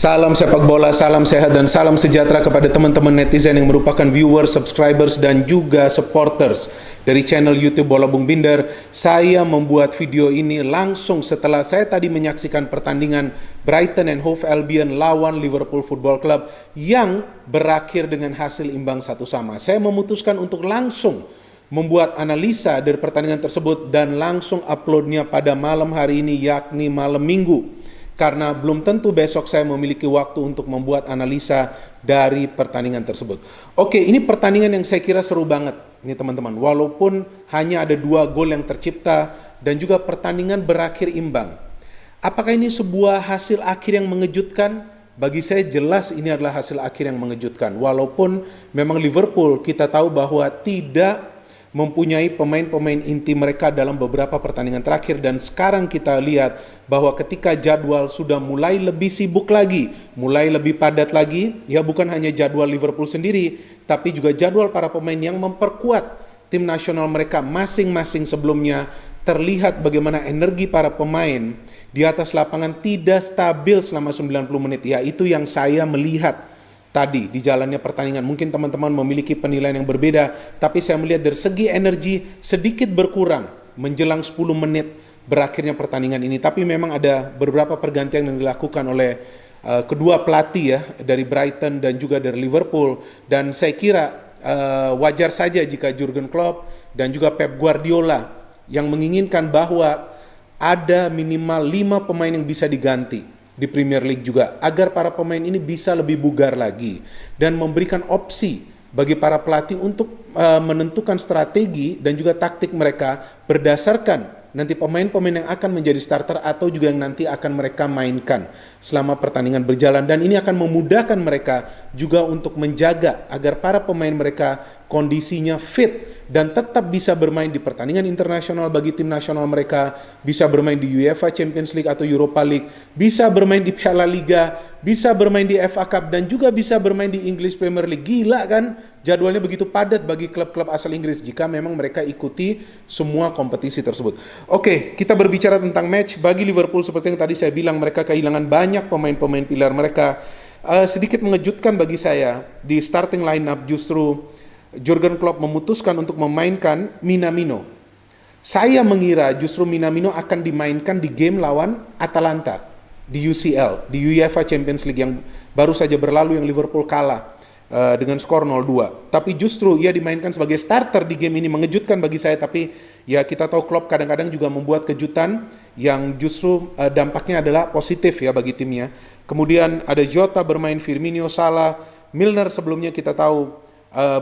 Salam sepak bola, salam sehat dan salam sejahtera kepada teman-teman netizen yang merupakan viewers, subscribers dan juga supporters dari channel YouTube Bola Bung Binder. Saya membuat video ini langsung setelah saya tadi menyaksikan pertandingan Brighton and Hove Albion lawan Liverpool Football Club yang berakhir dengan hasil imbang 1-1. Saya memutuskan untuk langsung membuat analisa dari pertandingan tersebut dan langsung uploadnya pada malam hari ini, yakni malam Minggu. Karena belum tentu besok saya memiliki waktu untuk membuat analisa dari pertandingan tersebut. Oke, ini pertandingan yang saya kira seru banget nih teman-teman. Walaupun hanya ada 2 gol yang tercipta dan juga pertandingan berakhir imbang. Apakah ini sebuah hasil akhir yang mengejutkan? Bagi saya jelas ini adalah hasil akhir yang mengejutkan. Walaupun memang Liverpool kita tahu bahwa tidak mempunyai pemain-pemain inti mereka dalam beberapa pertandingan terakhir, dan sekarang kita lihat bahwa ketika jadwal sudah mulai lebih sibuk lagi, mulai lebih padat lagi, ya bukan hanya jadwal Liverpool sendiri, tapi juga jadwal para pemain yang memperkuat tim nasional mereka masing-masing sebelumnya. Terlihat bagaimana energi para pemain di atas lapangan tidak stabil selama 90 menit, ya itu yang saya melihat tadi di jalannya pertandingan. Mungkin teman-teman memiliki penilaian yang berbeda, tapi saya melihat dari segi energi sedikit berkurang menjelang 10 menit berakhirnya pertandingan ini. Tapi memang ada beberapa pergantian yang dilakukan oleh kedua pelatih ya, dari Brighton dan juga dari Liverpool, dan saya kira wajar saja jika Jurgen Klopp dan juga Pep Guardiola yang menginginkan bahwa ada minimal 5 pemain yang bisa diganti di Premier League juga, agar para pemain ini bisa lebih bugar lagi dan memberikan opsi bagi para pelatih untuk menentukan strategi dan juga taktik mereka berdasarkan nanti pemain-pemain yang akan menjadi starter atau juga yang nanti akan mereka mainkan selama pertandingan berjalan. Dan ini akan memudahkan mereka juga untuk menjaga agar para pemain mereka kondisinya fit dan tetap bisa bermain di pertandingan internasional bagi tim nasional mereka, bisa bermain di UEFA Champions League atau Europa League, bisa bermain di Piala Liga, bisa bermain di FA Cup, dan juga bisa bermain di English Premier League. Gila kan? Jadwalnya begitu padat bagi klub-klub asal Inggris jika memang mereka ikuti semua kompetisi tersebut. Oke, kita berbicara tentang match. Bagi Liverpool seperti yang tadi saya bilang, mereka kehilangan banyak pemain-pemain pilar mereka. Sedikit mengejutkan bagi saya, di starting line up justru Jurgen Klopp memutuskan untuk memainkan Minamino. Saya mengira justru Minamino akan dimainkan di game lawan Atalanta di UCL, di UEFA Champions League yang baru saja berlalu, yang Liverpool kalah dengan skor 0-2. Tapi justru ia dimainkan sebagai starter di game ini. Mengejutkan bagi saya, tapi ya kita tahu Klopp kadang-kadang juga membuat kejutan yang justru dampaknya adalah positif ya bagi timnya. Kemudian ada Jota bermain, Firmino, Salah, Milner sebelumnya kita tahu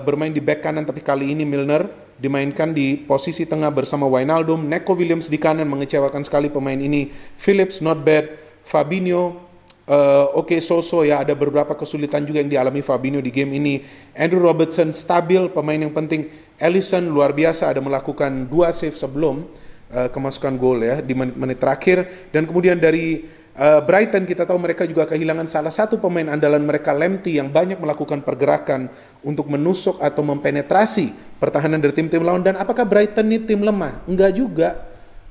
bermain di back kanan, tapi kali ini Milner dimainkan di posisi tengah bersama Wijnaldum. Neco Williams di kanan, mengecewakan sekali pemain ini. Phillips not bad, Fabinho so ya, ada beberapa kesulitan juga yang dialami Fabinho di game ini. Andrew Robertson stabil, pemain yang penting. Alisson luar biasa, ada melakukan 2 save sebelum kemasukan gol ya di menit terakhir. Dan kemudian dari Brighton kita tahu mereka juga kehilangan salah satu pemain andalan mereka, Lamptey, yang banyak melakukan pergerakan untuk menusuk atau mempenetrasi pertahanan dari tim-tim lawan. Dan apakah Brighton ini tim lemah? Enggak juga.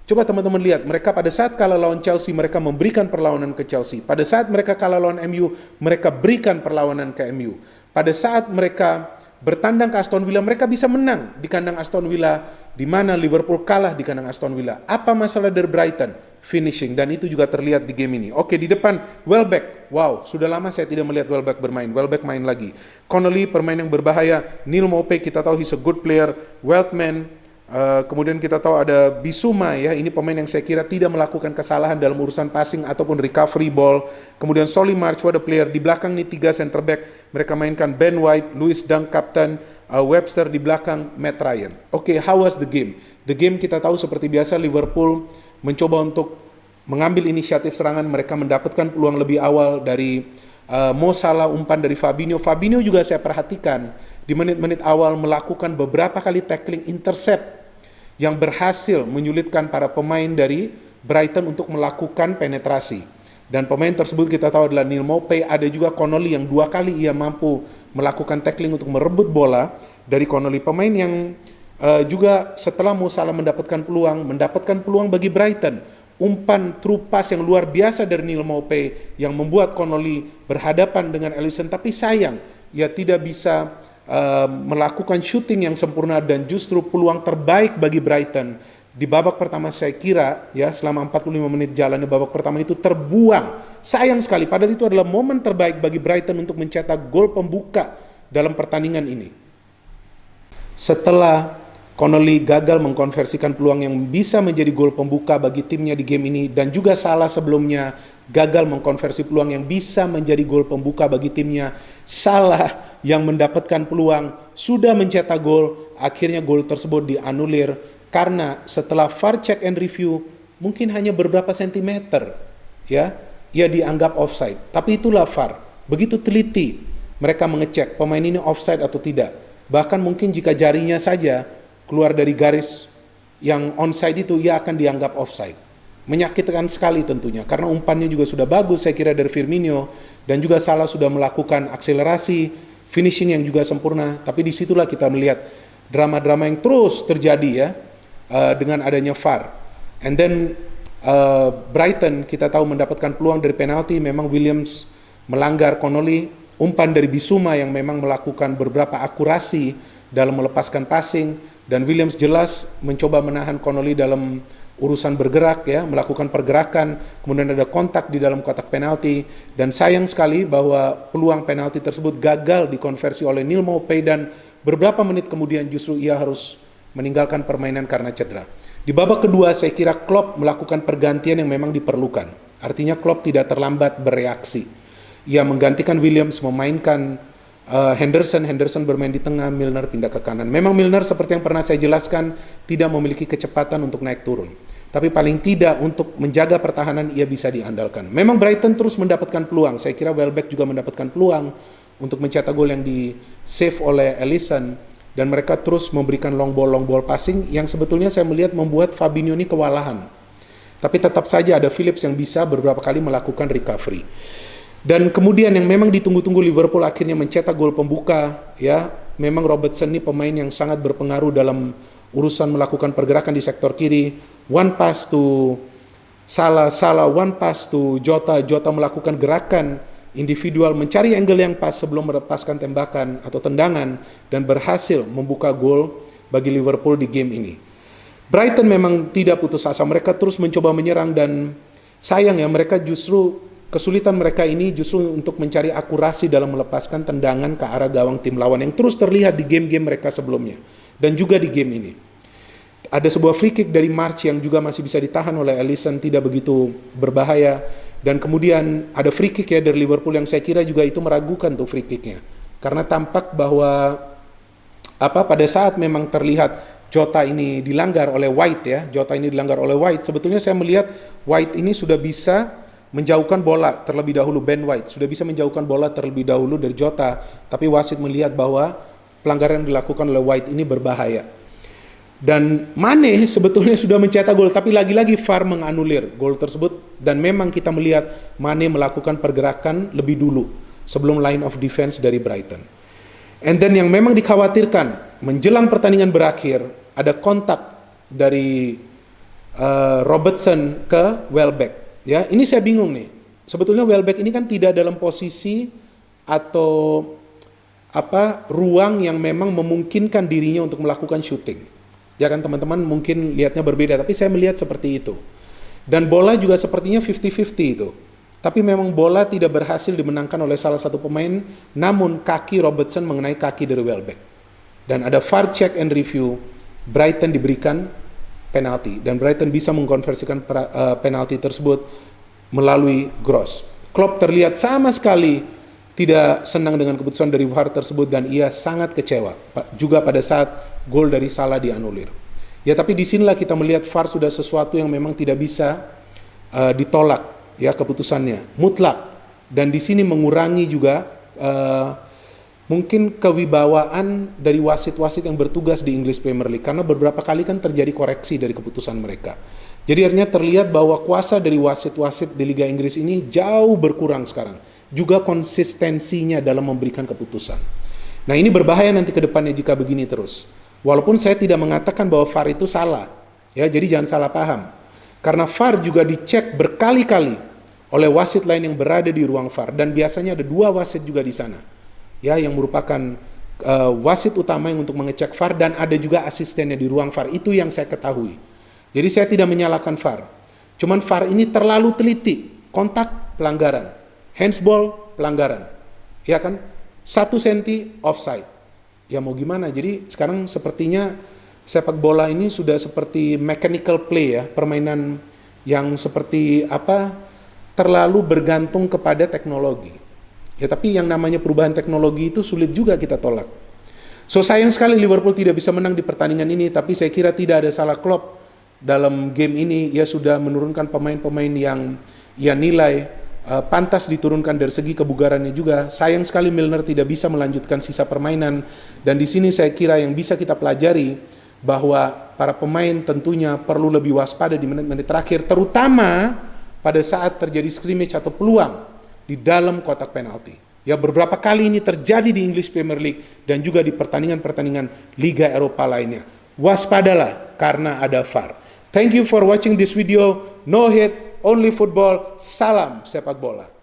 Coba teman-teman lihat, mereka pada saat kalah lawan Chelsea, mereka memberikan perlawanan ke Chelsea. Pada saat mereka kalah lawan MU, mereka berikan perlawanan ke MU. Pada saat mereka bertandang ke Aston Villa, mereka bisa menang di kandang Aston Villa, di mana Liverpool kalah di kandang Aston Villa. Apa masalah dari Brighton? Finishing, dan itu juga terlihat di game ini. Oke, di depan Welbeck, wow, sudah lama saya tidak melihat Welbeck bermain. Welbeck main lagi. Connolly, pemain yang berbahaya. Neil Maupay, kita tahu he's a good player. Weltman, kemudian kita tahu ada Bissouma ya, ini pemain yang saya kira tidak melakukan kesalahan dalam urusan passing ataupun recovery ball. Kemudian Solly March, ada player di belakang nih, 3 center back. Mereka mainkan Ben White, Lewis Dunk kapten, Webster di belakang, Matt Ryan. Oke, how was the game? The game kita tahu seperti biasa Liverpool mencoba untuk mengambil inisiatif serangan. Mereka mendapatkan peluang lebih awal dari Mo Salah, umpan dari Fabinho. Fabinho juga saya perhatikan di menit-menit awal melakukan beberapa kali tackling intercept yang berhasil menyulitkan para pemain dari Brighton untuk melakukan penetrasi. Dan pemain tersebut kita tahu adalah Neil Maupay. Ada juga Connolly yang 2 kali ia mampu melakukan tackling untuk merebut bola dari Connolly. Pemain yang juga setelah Mo Salah mendapatkan peluang bagi Brighton umpan true pass yang luar biasa dari Neal Maupay yang membuat Connolly berhadapan dengan Ellison, tapi sayang ia tidak bisa melakukan shooting yang sempurna, dan justru peluang terbaik bagi Brighton di babak pertama saya kira ya selama 45 menit jalannya babak pertama itu terbuang. Sayang sekali, padahal itu adalah momen terbaik bagi Brighton untuk mencetak gol pembuka dalam pertandingan ini. Setelah Connolly gagal mengkonversikan peluang yang bisa menjadi gol pembuka bagi timnya di game ini, dan juga Salah sebelumnya gagal mengkonversi peluang yang bisa menjadi gol pembuka bagi timnya. Salah yang mendapatkan peluang sudah mencetak gol, akhirnya gol tersebut dianulir karena setelah VAR check and review mungkin hanya beberapa sentimeter ya, ia dianggap offside. Tapi itulah VAR, begitu teliti mereka mengecek pemain ini offside atau tidak. Bahkan mungkin jika jarinya saja keluar dari garis yang onside itu, ia akan dianggap offside. Menyakitkan sekali tentunya, karena umpannya juga sudah bagus saya kira dari Firmino, dan juga Salah sudah melakukan akselerasi, finishing yang juga sempurna. Tapi disitulah kita melihat drama-drama yang terus terjadi ya, dengan adanya VAR. And then Brighton kita tahu mendapatkan peluang dari penalti, memang Williams melanggar Connolly, umpan dari Bissouma yang memang melakukan beberapa akurasi dalam melepaskan passing, dan Williams jelas mencoba menahan Connolly dalam urusan bergerak ya, melakukan pergerakan, kemudian ada kontak di dalam kotak penalti, dan sayang sekali bahwa peluang penalti tersebut gagal dikonversi oleh Neal Maupay, dan beberapa menit kemudian justru ia harus meninggalkan permainan karena cedera. Di babak kedua saya kira Klopp melakukan pergantian yang memang diperlukan. Artinya Klopp tidak terlambat bereaksi. Ia menggantikan Williams, memainkan Henderson bermain di tengah, Milner pindah ke kanan. Memang Milner seperti yang pernah saya jelaskan tidak memiliki kecepatan untuk naik turun, tapi paling tidak untuk menjaga pertahanan ia bisa diandalkan. Memang Brighton terus mendapatkan peluang, saya kira Welbeck juga mendapatkan peluang untuk mencetak gol yang di save oleh Ellison, dan mereka terus memberikan long ball passing yang sebetulnya saya melihat membuat Fabinho ini kewalahan. Tapi tetap saja ada Phillips yang bisa beberapa kali melakukan recovery. Dan kemudian yang memang ditunggu-tunggu, Liverpool akhirnya mencetak gol pembuka ya. Memang Robertson ini pemain yang sangat berpengaruh dalam urusan melakukan pergerakan di sektor kiri. One pass to Salah, one pass to Jota melakukan gerakan individual mencari angle yang pas sebelum melepaskan tembakan atau tendangan, dan berhasil membuka gol bagi Liverpool di game ini. Brighton memang tidak putus asa, mereka terus mencoba menyerang, dan sayang ya mereka justru kesulitan mereka ini justru untuk mencari akurasi dalam melepaskan tendangan ke arah gawang tim lawan yang terus terlihat di game-game mereka sebelumnya dan juga di game ini. Ada sebuah free kick dari March yang juga masih bisa ditahan oleh Ellison, tidak begitu berbahaya, dan kemudian ada free kick ya dari Liverpool yang saya kira juga itu meragukan tuh free kicknya, karena tampak bahwa pada saat memang terlihat Jota ini dilanggar oleh White, sebetulnya saya melihat White ini sudah bisa menjauhkan bola terlebih dahulu, Ben White sudah bisa menjauhkan bola terlebih dahulu dari Jota, tapi wasit melihat bahwa pelanggaran yang dilakukan oleh White ini berbahaya. Dan Mane sebetulnya sudah mencetak gol, tapi lagi-lagi VAR menganulir gol tersebut, dan memang kita melihat Mane melakukan pergerakan lebih dulu sebelum line of defense dari Brighton. And then yang memang dikhawatirkan menjelang pertandingan berakhir, ada kontak dari Robertson ke Welbeck. Ya, ini saya bingung nih. Sebetulnya Welbeck ini kan tidak dalam posisi atau ruang yang memang memungkinkan dirinya untuk melakukan shooting. Ya kan teman-teman mungkin lihatnya berbeda, tapi saya melihat seperti itu. Dan bola juga sepertinya 50-50 itu. Tapi memang bola tidak berhasil dimenangkan oleh salah satu pemain, namun kaki Robertson mengenai kaki dari Welbeck. Dan ada VAR check and review, Brighton diberikan penalti, dan Brighton bisa mengkonversikan penalti tersebut melalui Gross. Klopp terlihat sama sekali tidak senang dengan keputusan dari VAR tersebut, dan ia sangat kecewa juga pada saat gol dari Salah dianulir. Ya, tapi disinilah kita melihat VAR sudah sesuatu yang memang tidak bisa ditolak ya, keputusannya mutlak, dan di sini mengurangi juga mungkin kewibawaan dari wasit-wasit yang bertugas di English Premier League, karena beberapa kali kan terjadi koreksi dari keputusan mereka. Jadi artinya terlihat bahwa kuasa dari wasit-wasit di Liga Inggris ini jauh berkurang sekarang. Juga konsistensinya dalam memberikan keputusan. Nah, ini berbahaya nanti ke depannya jika begini terus. Walaupun saya tidak mengatakan bahwa VAR itu salah, ya, jadi jangan salah paham. Karena VAR juga dicek berkali-kali oleh wasit lain yang berada di ruang VAR, dan biasanya ada 2 wasit juga di sana, ya, yang merupakan wasit utama yang untuk mengecek VAR, dan ada juga asistennya di ruang VAR. Itu yang saya ketahui. Jadi saya tidak menyalahkan VAR. Cuman VAR ini terlalu teliti. Kontak pelanggaran, handsball pelanggaran, ya kan? 1 senti offside. Ya mau gimana? Jadi sekarang sepertinya sepak bola ini sudah seperti mechanical play, ya, permainan yang seperti apa, terlalu bergantung kepada teknologi. Ya, tapi yang namanya perubahan teknologi itu sulit juga kita tolak. So sayang sekali Liverpool tidak bisa menang di pertandingan ini, tapi saya kira tidak ada salah Klopp dalam game ini. Ia sudah menurunkan pemain-pemain yang ia nilai pantas diturunkan dari segi kebugarannya juga. Sayang sekali Milner tidak bisa melanjutkan sisa permainan, dan di sini saya kira yang bisa kita pelajari bahwa para pemain tentunya perlu lebih waspada di menit-menit terakhir, terutama pada saat terjadi scrimmage atau peluang di dalam kotak penalti. Ya, beberapa kali ini terjadi di English Premier League dan juga di pertandingan-pertandingan Liga Eropa lainnya. Waspadalah karena ada VAR. Thank you for watching this video. No hate, only football. Salam sepak bola.